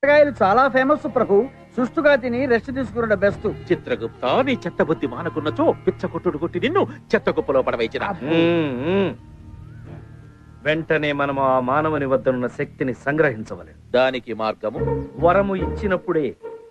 పుచ్చకాయలు చాలా ఫేమస్ ప్రభు. సుష్టుగా తిని రెస్ట్ తీసుకున్న బెస్ట్. చిత్రగుప్త, నీ చెత్త బుద్ధి మానకున్నచో పిచ్చ కొట్టుడు కొట్టి నిన్ను చెత్త కుప్పలో పడవేసిన. వెంటనే మనం ఆ మానవుని వద్దనున్న శక్తిని సంగ్రహించవలెను. దానికి మార్గము వరము ఇచ్చినప్పుడే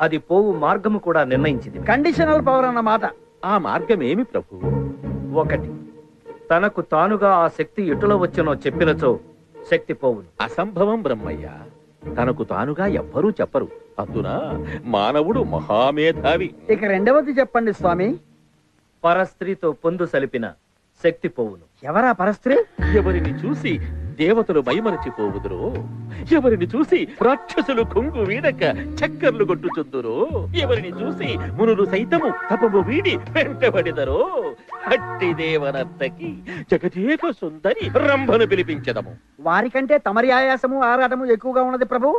అది పోవు మార్గము కూడా నిర్ణయించింది. కండిషనల్ పవర్ అన్నమాట. ఆ మార్గమేమి ప్రభు? 1, తనకు తానుగా ఆ శక్తి ఎటులో వచ్చనో చెప్పినచో శక్తి పోవును. అసంభవం బ్రహ్మయ్య. తనకు తానుగా ఎవ్వరూ చెప్పరు. అందున మానవుడు మహామేధావి. ఇక రెండవది చెప్పండి స్వామి. పరస్త్రీతో పొందు సలిపిన శక్తి పోవును. ఎవరా పరస్త్రీ? ఎవరిని చూసి దేవతలు మైమరచిపోవుదురో, ఎవరిని చూసి రాక్షసులు కొంగు వీడక చక్కర్లు కొట్టుచుందురో, ఎవరిని చూసి మునులు సైతము తపము వీడి వెంటబడిదరో, అట్టి దేవనర్తకి జగదేక సుందరి రంభను పిలిపించదము. వారికంటే తమరి ఆయాసము ఆరాటము ఎక్కువగా ఉన్నది ప్రభు.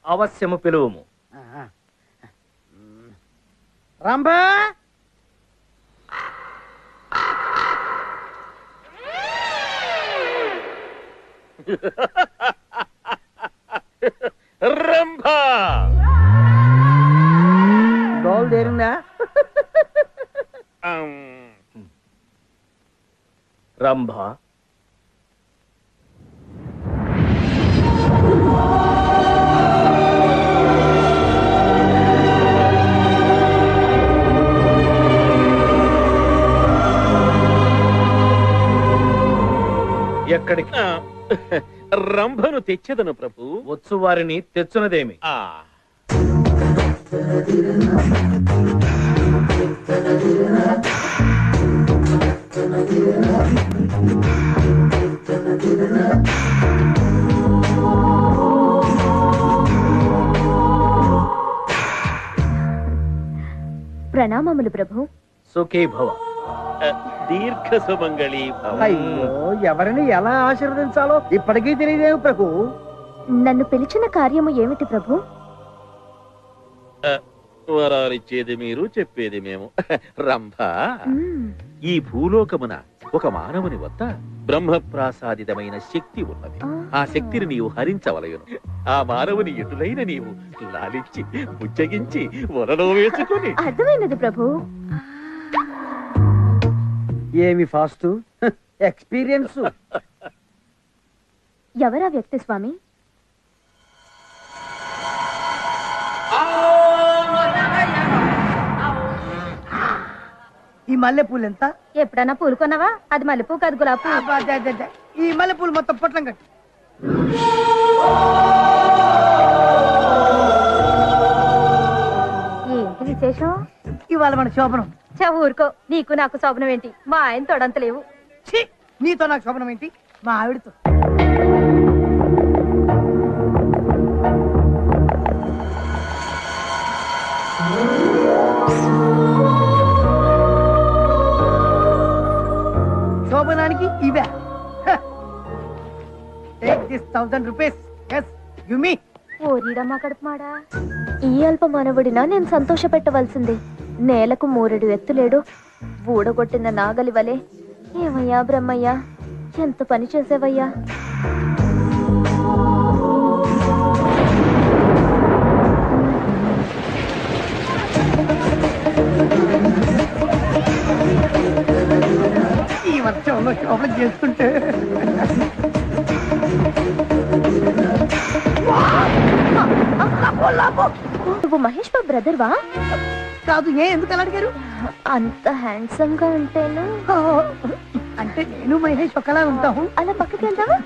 అవశ్యము పిలువము. రంభ, రంభ డోల్ దేరిందా? రంభ, ఎక్కడికి? రంభను తెచ్చదను ప్రభు. వచ్చు వారిని తెచ్చునదేమి? ప్రణామములు ప్రభు. సుఖీ భవ. దీర్ఘ సుమంగళి భవ. అయ్యో, ఎవరిని ఎలా ఆశీర్వదించాలో ఇప్పటికీ తెలియదేవు ప్రభు. నన్ను పిలిచిన కార్యము ఏమిటి ప్రభు? వరాలిచ్చేది మీరు, చెప్పేది మేము. రంభ, ఈ భూలోకమున ఒక మానవుని వద్ద బ్రహ్మప్రాసాదితమైన శక్తి ఉన్నది. ఆ శక్తిని నీవు హరించవలయును. ఆ మానవుని ఎటులైన నీవు లాలించి బుజ్జగించి వలలో వేసుకుని. అర్థమైనది ప్రభు. ఏమి ఫాస్ట్ ఎక్స్పీరియన్స్. ఎవరా వ్యక్తి స్వామి? ఈ మల్లెపూలు ఎంత? ఎప్పుడన్నా పూలు కొన్నావా? అది మల్లెపూ కాదు, గులాబీ. ఈ మల్లెపూలు మొత్తం పొట్లం కట్టి. ఏంటి విశేషం? ఇవాళ మన శోభనం. ఊరుకో, నీకు నాకు శోభనం ఏంటి? మా ఆయన తోడంత లేవు. నీతో నాకు శోభనం ఏంటి? మా ఆవిడతో. శోభనానికి ఇవే. Take this 1000 rupees. Yes, give me. ఓరిడమ్మా కడుపుమాడా. ఈ అల్ప మానవుడినా నేను సంతోష పెట్టవలసింది. నేలకు 3 ఎత్తులేడు, ఊడగొట్టిన నాగలి వలె. ఏమయ్యా బ్రహ్మయ్యా, ఎంత పని చేసేవయ్యా. ఈ వర్షంలో శోభనం చేస్తుంటే నువ్వు మహేష్ బాబు బ్రదర్వా? కాదు. ఎందుకు అలా అడిగారు? అంత హ్యాండ్సమ్ గా ఉంటేను. అంటే నేను మహేష్ ఒకలా ఉంటాము. అలా పక్కకి వెళ్దామా?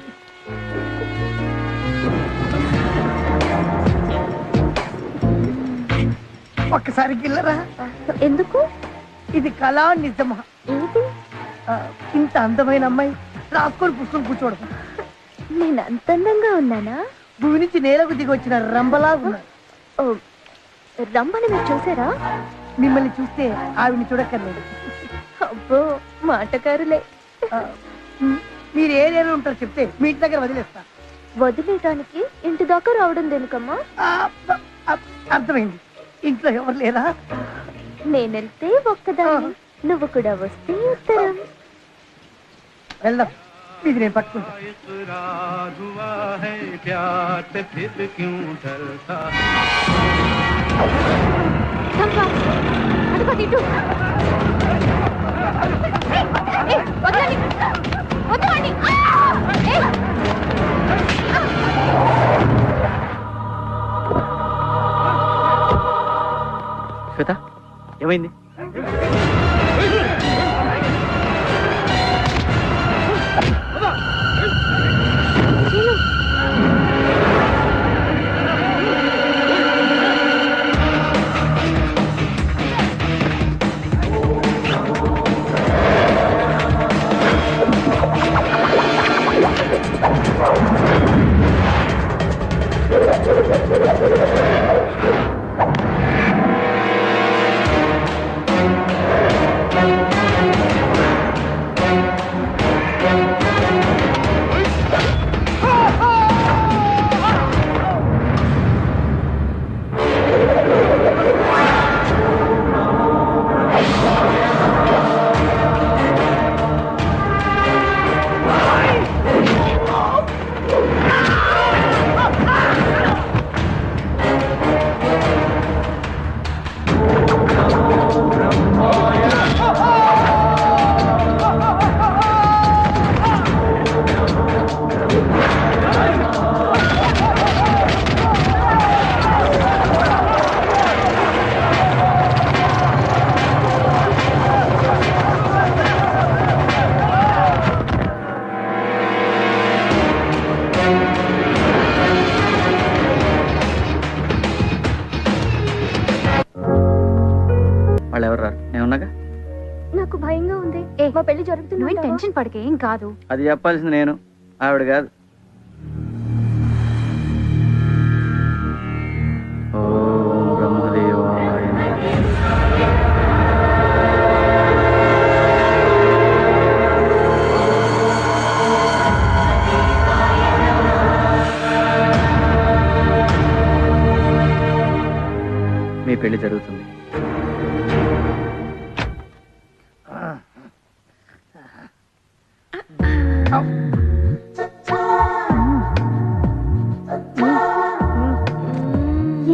ఒక్కసారి గిల్లరా. ఎందుకు? ఇది కళా నిజమా? ఏంటి? ఇంత అందమైన అమ్మాయి రాసుకొని పుస్తకం కూర్చోవడం. నేను అంత అందంగా ఉన్నానా? భూమి నుంచి నేలకు దిగి వచ్చిన రంబలా ఉన్నా. రంబని మీరు చూసారా? మిమ్మల్ని చూస్తే ఆవిడ్ని చూడక్కర్లేదు. అబ్బో, మాటకారులే. మీరు ఏ ఏరియాలో ఉంటారో చెప్తే మీ ఇంటి దగ్గర వదిలేస్తా. వదిలేయటానికి ఇంటి దాకా రావడం దేనికమ్మా? అర్థమైంది. ఇంట్లో ఎవరు లేరా? నేనెళ్తే ఒక్కదాన్ని, నువ్వు కూడా వస్తే ఉత్తరం. వెళ్దాం. మీది నేను పట్టుకుంటా. శ్వేత ఏమైంది? నాకు భయంగా ఉంది. మా పెళ్లి జరుగుతుంది. టెన్షన్ పడకే, ఏం కాదు. అది చెప్పాల్సింది నేను, ఆవిడ కాదు. ఓం బ్రహ్మదేవాయ మీ పెళ్లి జరుగుతుంది.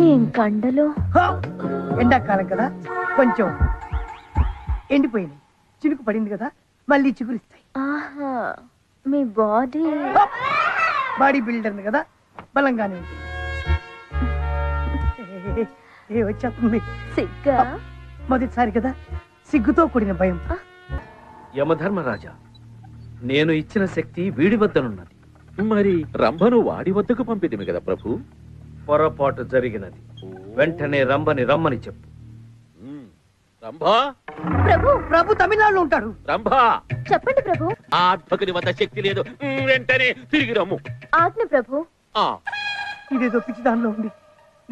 ఏం కండలు. ఎండాకాలం కదా, కొంచెం ఎండిపోయింది. చినుకు పడింది కదా, మళ్ళీ చిగురిస్తాయి. ఆహా, మీ బాడీ బాడీ బిల్డర్ కదా, బలంగానే ఉంటుంది. వచ్చేస్తుంది. సిగ్గా? మొదటిసారి కదా, సిగ్గుతో కూడిన భయం. యమధర్మరాజా, నేను ఇచ్చిన శక్తి వీడి వద్దనున్నది. మరి రంభను వాడి వద్దకు పంపితిమి కదా ప్రభు. పొరపాటు జరిగినది. వెంటనే రంభని రమ్మని చెప్పు. రంభా, ప్రభు. ప్రభు తమిళనాడులో ఉంటాడు. రంభా, చెప్పండి ప్రభు. ఆ భక్తుని వద్ద శక్తి లేదు, వెంటనే తిరిగి రమ్ము. ఆజ్ఞ ప్రభు. ఇదేదో పిచ్చి దానిలో ఉంది.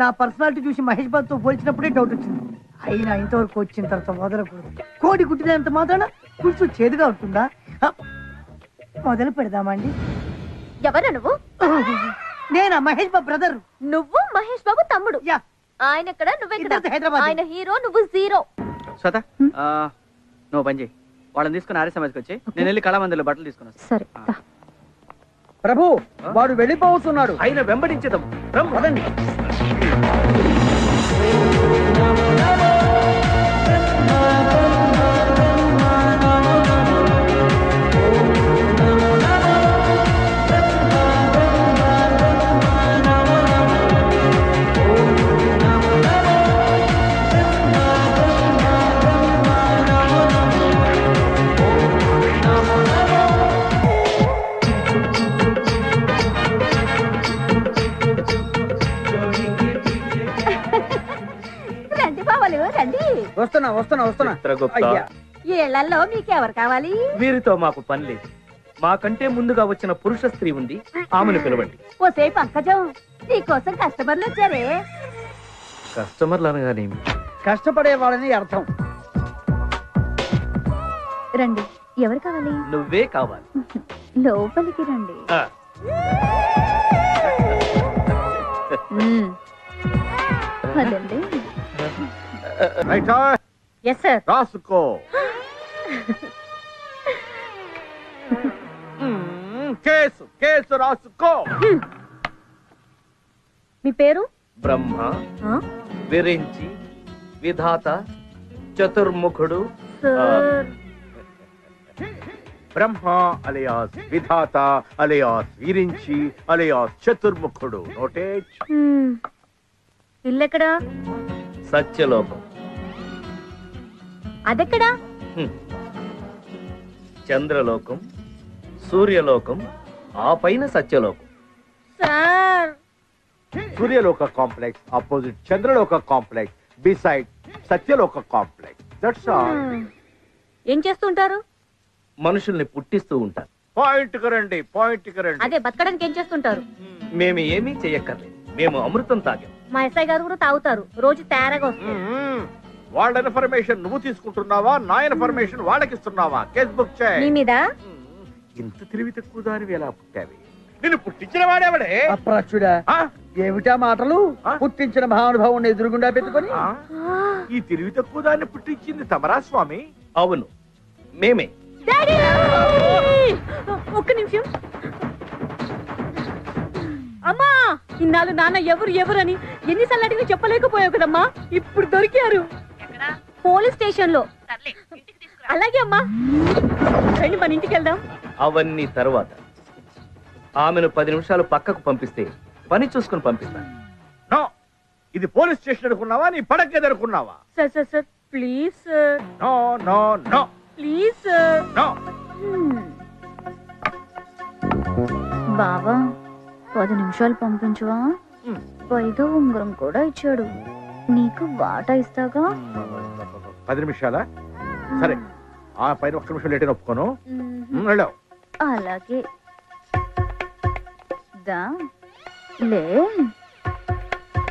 నా పర్సనాలిటీ చూసి మహేష్ బాబు తో పోల్చినప్పుడే డౌట్ వచ్చింది. అయినా ఇంతవరకు వచ్చిన తర్వాత మొదలకూడదు. కోడి గుడ్డినంత మాత్రాన పులుసు చేదుగా ఉంటుందా? మొదలు పెడదామండి. ఎవరు నువ్వు? నేనా మహేష్ బాబు బ్రదర్. నువ్వు మహేష్ బాబు తమ్ముడు. యా. ఆయన ఎక్కడ, నువ్వెక్కడ? హైదరాబాద్. ఆయన హీరో, నువ్వు జీరో. శ్వేత, నువ్వు పని చేయి. వాళ్ళని తీసుకుని ఆర్య సమాజ్కి వచ్చి నేను వెళ్ళి కళామందిలో బట్టలు తీసుకున్నాను. సరే. ప్రభు, వాడు వెళ్ళిపోతున్నాడు. ఆయన వెంబడించదాం. పదండి. వస్తున్నా. ఏళ్లలో మీకెవరు కావాలి? వీరితో మాకు పని లేదు. మాకంటే ముందుగా వచ్చిన పురుష స్త్రీ ఉంది, ఆమెను పిలవండి. ఓసే పంకజం, నీకోసం కస్టమర్లు వచ్చారే. కస్టమర్లు అనగానేమి? కష్టపడే వాళ్ళని అర్థం. రండి. ఎవరు కావాలి? నువ్వే కావాలి. లోపలికి రండి. పదండి. Yes sir. రాసుకో. కేసు కేసు రాసుకో. మీ పేరు బ్రహ్మ, ఆ? విరించి, విధాత, చతుర్ముఖుడు. Sir Brahma alias Vidhata alias Virinchi alias చతుర్ముఖుడు. నోటేజ్. ఇల్లెక్కడా? సత్యలోకం. అదెక్కడా? చంద్రలోకం, సూర్యలోకం, ఆ పైన Satyalokam. Sir Suryaloka complex opposite Chandraloka complex beside Satyaloka complex. That's all. ఏం చేస్తుంటారు? మనుషుల్ని పుట్టిస్తూ ఉంటారు. పాయింట్ కరండి, పాయింట్ కరండి. అదే బతకడానికి ఏం చేస్తుంటారు? మేము ఏమీ చెయ్యక్కర్లేదు. మేము అమృతం తాగాం. మా ఎస్ఐ గారు కూడా తాగుతారు, రోజు తేరగా వస్తుంది. వాళ్ళ ఇన్ఫర్మేషన్ నువ్వు తీసుకుంటున్నావా, నా ఇన్ఫర్మేషన్ వాళ్ళకి ఇస్తున్నావా? కేస్ బుక్ మీ చేయి. మీద ఇంత తెలివి తక్కువ దానివి ఎలా పుట్టావి? నిన్ను పుట్టించిన వాడేవాడే? అప్రాచుడా, ఆ? ఏమిటా మాటలు? ఆ? పుట్టించిన మహానుభావుని ఎదురుగుండా పెట్టుకొని ఆ? ఈ తెలివి తక్కువ దాన్ని పుట్టించింది తమరా స్వామి? అవును, మేమే. డాడీ! ఒక్క నిమిషం. అమ్మా, ఇన్నాళ్ళు నాన్న ఎవరు ఎవరని ఎన్నిసార్లు అడిగి చెప్పలేకపోయావు కదమ్మా, ఇప్పుడు దొరికారు. పోలీస్ స్టేషన్ లో. అలాగే అమ్మా, రండి మన ఇంటికి వెళ్దాం. అవన్నీ తర్వాత. ఆమెను 10 నిమిషాలు పక్కకు పంపిస్తే పని చూసుకుని పంపిస్తాను. నో, ఇది పోలీస్ స్టేషన్ అనుకున్నావా, నీ పడకేది అనుకున్నావా? Sir sir sir please sir, no no no please sir. No. బావా 10 నిమిషాలు పంపించవా? పైగా ఉంగరం కూడా ఇచ్చాడు. నీకు వాటా ఇస్తాగా. 10 నిమిషాలా? సరే, ఆ పైన 1 నిమిషం లేట్ ఒప్పుకోను. వెళ్ళావు. అలాగే దా లే.